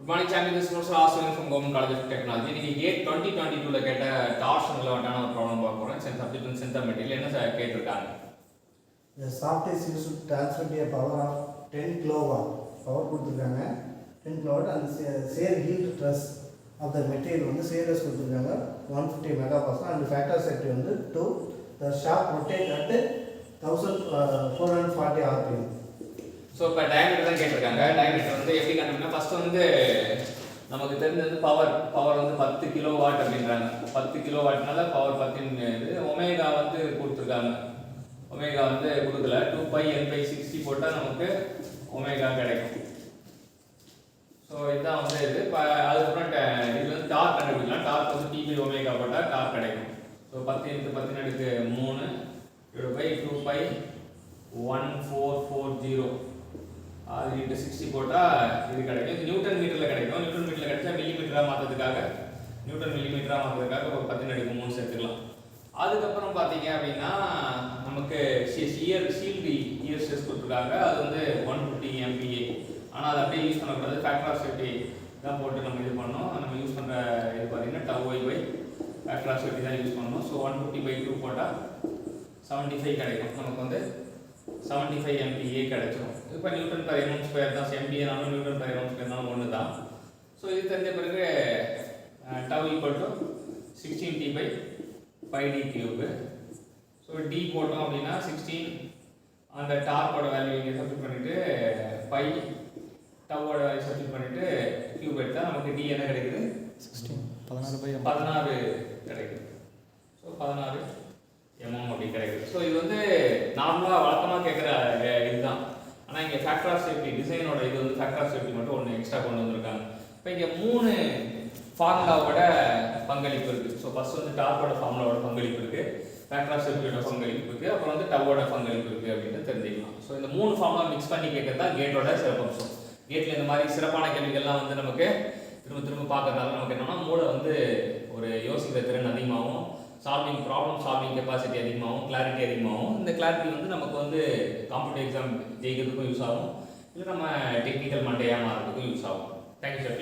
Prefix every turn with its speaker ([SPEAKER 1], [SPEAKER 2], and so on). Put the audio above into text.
[SPEAKER 1] Good morning, champion. This is Professor Aswin from Government College of Technology. இன்னைக்கு gate 2022ல கேட்ட torsion ரிலவெண்டான ஒரு problem பார்க்க போறோம். சப்ஜெக்ட் சென்டர் மெட்டீரியல் என்ன கேட்டிருக்காங்க.
[SPEAKER 2] The shaft is used to transfer a power of 10 kilowatt. Power கொடுத்திருக்காங்க 10 kilowatt and shear yield stress of the material வந்து shearers கொடுத்திருக்காங்க 150 megapascal and factor safety வந்து 2. The shaft rotate at 1440 rpm.
[SPEAKER 1] So இப்போ diameter தான் கேட்டிருக்காங்க. Diameter வந்து எப்படி கண்டுபிடிக்கணும்? ஃபர்ஸ்ட் வந்து நமக்கு தெரிஞ்சது பவர் வந்து 10 கிலோவாட் அப்படின்றாங்க. 10 கிலோவாட்னால பவர் 10 இது ஒமேகா வந்து கொடுத்துருக்காங்க. ஒமேகா வந்து கொடுக்கல. 2π n/60 போட்டால் நமக்கு ஒமேகா கிடைக்கும். ஸோ இதுதான் வந்து இது. இப்போ அதுக்கப்புறம் இது வந்து டார்க் கண்டுபிடிக்கலாம். டார்க் வந்து T/ω போட்டால் டார்க் கிடைக்கும். ஸோ 10 × 10⁻³ 2π 1440 அது இன்ட்டு 60 போட்டால் இது கிடைக்கும். இது நியூட்டன் மீட்டரில் கிடைக்கும். நியூட்டன் மீட்டரில் கிடைச்சா மில்லிமீட்டராக மாற்றுறதுக்காக நியூட்டன் மில்லிமீட்டராக மாற்றுறதுக்காக ஒரு 10⁻³ சேர்த்துக்கலாம். அதுக்கப்புறம் பார்த்தீங்க அப்படின்னா நமக்கு ஷீல்டு இயர் ஸ்ட்ரெஸ் கொடுத்துருக்காங்க. அது வந்து 150 MPa. ஆனால் அதை அப்படியே யூஸ் பண்ணக்கூடாது. ஃபேக்டர் ஆஃப் சேஃப்டி தான் போட்டு நம்ம இது பண்ணோம். நம்ம யூஸ் பண்ணுற இது பார்த்தீங்கன்னா τy/. ஃபேக்டர் ஆஃப் சேஃப்டி தான் யூஸ் பண்ணணும். ஸோ 150/2 போட்டால் 75 கிடைக்கும். நமக்கு வந்து 75 MPa கிடைச்சிடும். இப்போ நியூட்டன் பர் mm ஸ்கொயர் தான். MPaனாலும் நியூட்டன் பர் mm ஸ்கொயர்னாலும் ஒன்று தான். ஸோ இது தெரிஞ்ச பிறகு τ = 16T/πd³. ஸோ d போட்டோம் அப்படின்னா 16 அந்த டார்க்கோட வேல்யூ இங்கே சப்ஸ்டிட் பண்ணிவிட்டு பை டவோட சப்ஸ்டிட் பண்ணிவிட்டு கியூப் எடுத்தால் நமக்கு d என்ன கிடைக்குது? 16 கிடைக்குது. ஸோ 16 mm அப்படி கிடைக்குது. ஸோ இது வந்து நார்மலாக வழக்கமாக கேட்குற இதுதான். ஆனால் இங்கே ஃபேக்டர் ஆஃப் சேஃப்டி டிசைனோட இது வந்து ஃபேக்டர் ஆஃப் சேஃப்டி மட்டும் ஒன்று எக்ஸ்ட்ரா கொண்டு வந்திருக்காங்க. இப்போ இங்கே 3 ஃபார்முலாவோட பங்களிப்பு இருக்குது. ஸோ ஃபர்ஸ்ட் வந்து டார்க்கோட ஃபார்முலாவோட பங்களிப்பு இருக்குது, ஃபேக்டர் ஆஃப் சேஃப்டியோட பங்களிப்பு இருக்குது, அப்புறம் வந்து டவோட பங்களிப்பு இருக்குது அப்படின்னு தெரிஞ்சுக்கலாம். ஸோ இந்த 3 ஃபார்முலா மிக்ஸ் பண்ணி கேட்கறது தான் கேட்டோட சிறப்பம்சம். கேட்டில் இந்த மாதிரி சிறப்பான கேள்விகள்லாம் வந்து நமக்கு திரும்ப பார்க்கறதால நமக்கு என்னன்னா மூளை வந்து ஒரு யோசிக்கிற திறன் அதிகமாகும், ப்ராப்ளம் சால்விங் கெப்பாசிட்டி அதிகமாகும், கிளாரிட்டி அதிகமாகும். இந்த கிளாரிட்டி வந்து நமக்கு வந்து காம்படிட்டிவ் எக்ஸாம் ஜெயிக்கிறதுக்கும் யூஸ் ஆகும், இல்லை நம்ம டெக்னிக்கல் மண்டையாக மாறதுக்கும் யூஸ் ஆகும். Thank you sir.